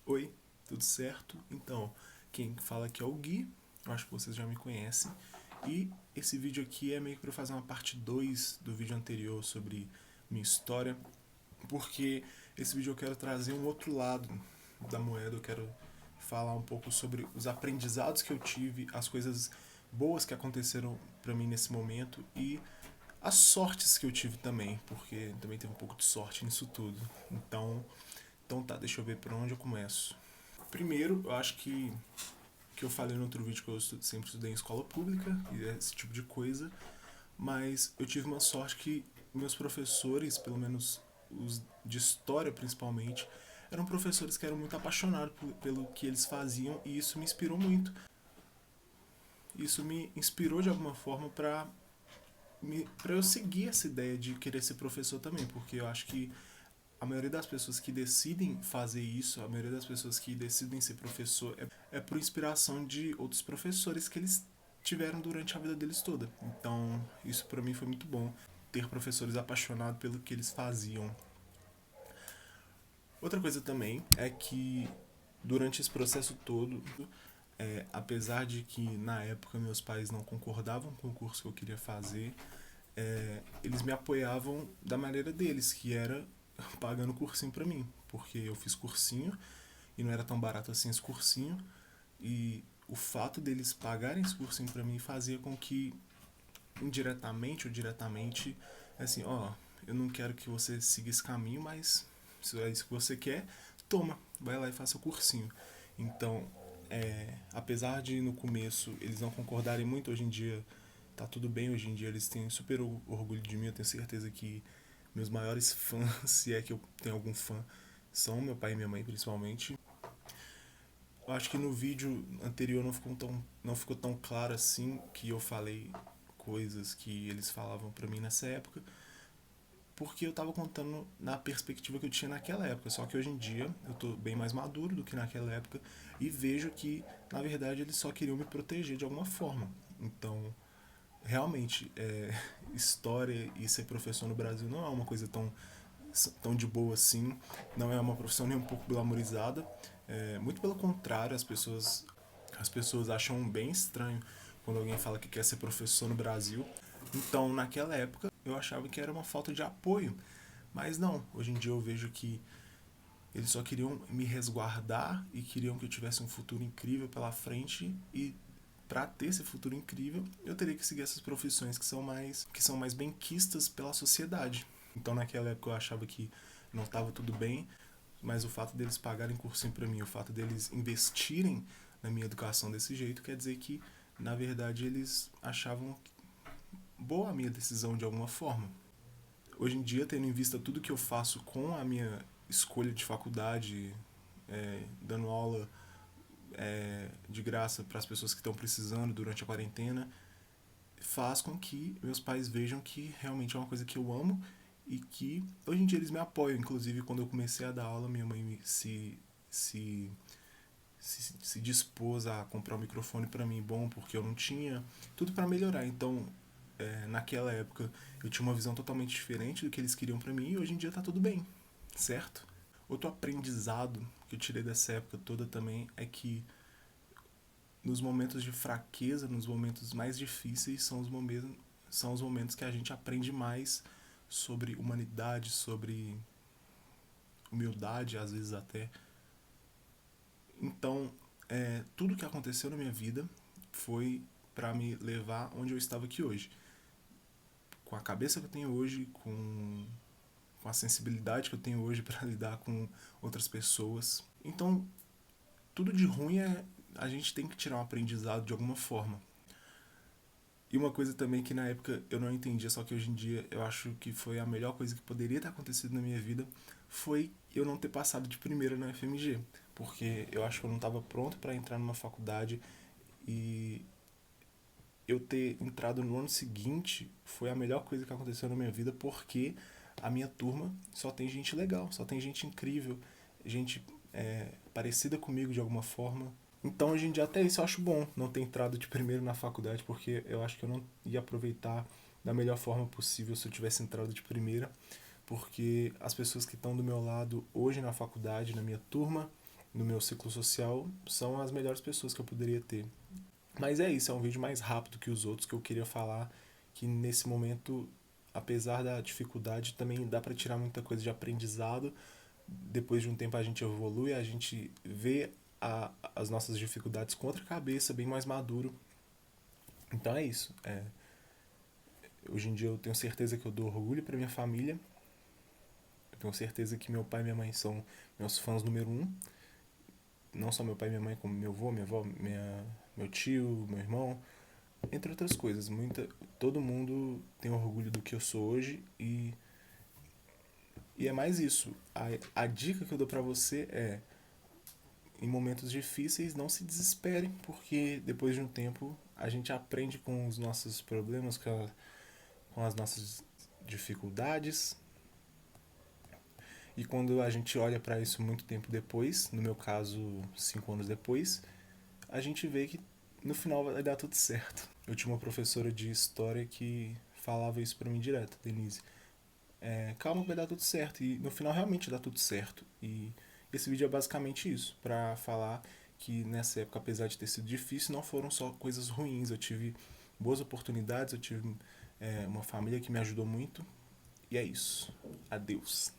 Oi, tudo certo? Então, quem fala aqui é o Gui, eu acho que vocês já me conhecem, e esse vídeo aqui é meio que para fazer uma parte 2 do vídeo anterior sobre minha história, porque esse vídeo eu quero trazer um outro lado da moeda, eu quero falar um pouco sobre os aprendizados que eu tive, as coisas boas que aconteceram para mim nesse momento e as sortes que eu tive também, porque também teve um pouco de sorte nisso tudo. Então tá, deixa eu ver por onde eu começo. Primeiro, eu acho que eu falei no outro vídeo que eu sempre estudei em escola pública e esse tipo de coisa, mas eu tive uma sorte que meus professores, pelo menos os de história principalmente, eram professores que eram muito apaixonados pelo que eles faziam e isso me inspirou muito. Isso me inspirou de alguma forma para eu seguir essa ideia de querer ser professor também, porque eu acho que a maioria das pessoas que decidem fazer isso, a maioria das pessoas que decidem ser professor é por inspiração de outros professores que eles tiveram durante a vida deles toda. Então, isso para mim foi muito bom, ter professores apaixonados pelo que eles faziam. Outra coisa também é que durante esse processo todo, apesar de que na época meus pais não concordavam com o curso que eu queria fazer, eles me apoiavam da maneira deles, que era pagando cursinho pra mim, porque eu fiz cursinho e não era tão barato assim esse cursinho, e o fato deles pagarem esse cursinho pra mim fazia com que, indiretamente ou diretamente, assim, ó, eu não quero que você siga esse caminho, mas se é isso que você quer, toma, vai lá e faça o cursinho. Então, apesar de no começo eles não concordarem muito, hoje em dia tá tudo bem, hoje em dia eles têm super orgulho de mim, eu tenho certeza que meus maiores fãs, se é que eu tenho algum fã, são meu pai e minha mãe principalmente. Eu acho que no vídeo anterior não ficou tão claro assim que eu falei coisas que eles falavam pra mim nessa época, porque eu tava contando na perspectiva que eu tinha naquela época. Só que hoje em dia eu tô bem mais maduro do que naquela época e vejo que, na verdade, eles só queriam me proteger de alguma forma. Então, realmente, história e ser professor no Brasil não é uma coisa tão de boa assim, não é uma profissão nem um pouco glamourizada. Muito pelo contrário, as pessoas acham bem estranho quando alguém fala que quer ser professor no Brasil. Então, naquela época, eu achava que era uma falta de apoio, mas não. Hoje em dia eu vejo que eles só queriam me resguardar e queriam que eu tivesse um futuro incrível pela frente e para ter esse futuro incrível, eu teria que seguir essas profissões que são mais benquistas pela sociedade. Então, naquela época eu achava que não estava tudo bem, mas o fato deles pagarem cursinho para mim, o fato deles investirem na minha educação desse jeito, quer dizer que, na verdade, eles achavam boa a minha decisão de alguma forma. Hoje em dia, tendo em vista tudo que eu faço com a minha escolha de faculdade, dando aula de graça para as pessoas que estão precisando durante a quarentena, faz com que meus pais vejam que realmente é uma coisa que eu amo e que hoje em dia eles me apoiam. Inclusive, quando eu comecei a dar aula, minha mãe se, se dispôs a comprar um microfone para mim bom, porque eu não tinha tudo para melhorar. Então, naquela época, eu tinha uma visão totalmente diferente do que eles queriam para mim e hoje em dia tá tudo bem, certo? Outro aprendizado que eu tirei dessa época toda também é que nos momentos de fraqueza, nos momentos mais difíceis, são os momentos que a gente aprende mais sobre humanidade, sobre humildade, às vezes até. Então, tudo que aconteceu na minha vida foi para me levar onde eu estava aqui hoje. Com a cabeça que eu tenho hoje, com a sensibilidade que eu tenho hoje para lidar com outras pessoas. Então, tudo de ruim a gente tem que tirar um aprendizado de alguma forma. E uma coisa também que na época eu não entendia, só que hoje em dia eu acho que foi a melhor coisa que poderia ter acontecido na minha vida, foi eu não ter passado de primeira na FMG. Porque eu acho que eu não estava pronto para entrar numa faculdade e eu ter entrado no ano seguinte foi a melhor coisa que aconteceu na minha vida, porque a minha turma só tem gente legal, só tem gente incrível, gente parecida comigo de alguma forma. Então, hoje em dia, até isso eu acho bom não ter entrado de primeiro na faculdade, porque eu acho que eu não ia aproveitar da melhor forma possível se eu tivesse entrado de primeira, porque as pessoas que estão do meu lado hoje na faculdade, na minha turma, no meu ciclo social são as melhores pessoas que eu poderia ter. Mas é isso, é um vídeo mais rápido que os outros que eu queria falar, que nesse momento, apesar da dificuldade, também dá para tirar muita coisa de aprendizado. Depois de um tempo a gente evolui, a gente vê as nossas dificuldades com outra cabeça, bem mais maduro. Então é isso. Hoje em dia eu tenho certeza que eu dou orgulho para minha família. Eu tenho certeza que meu pai e minha mãe são meus fãs número um. Não só meu pai e minha mãe, como meu avô, minha avó, meu tio, meu irmão, entre outras coisas. Todo mundo tem orgulho do que eu sou hoje e é mais isso. A dica que eu dou pra você é: em momentos difíceis, não se desespere, porque depois de um tempo a gente aprende com os nossos problemas, com as nossas dificuldades. E quando a gente olha para isso muito tempo depois, no meu caso, 5 anos depois, a gente vê que no final vai dar tudo certo. Eu tinha uma professora de história que falava isso pra mim direto: Denise, calma que vai dar tudo certo. E no final realmente dá tudo certo. E esse vídeo é basicamente isso, pra falar que nessa época, apesar de ter sido difícil, não foram só coisas ruins. Eu tive boas oportunidades, eu tive uma família que me ajudou muito. E é isso. Adeus.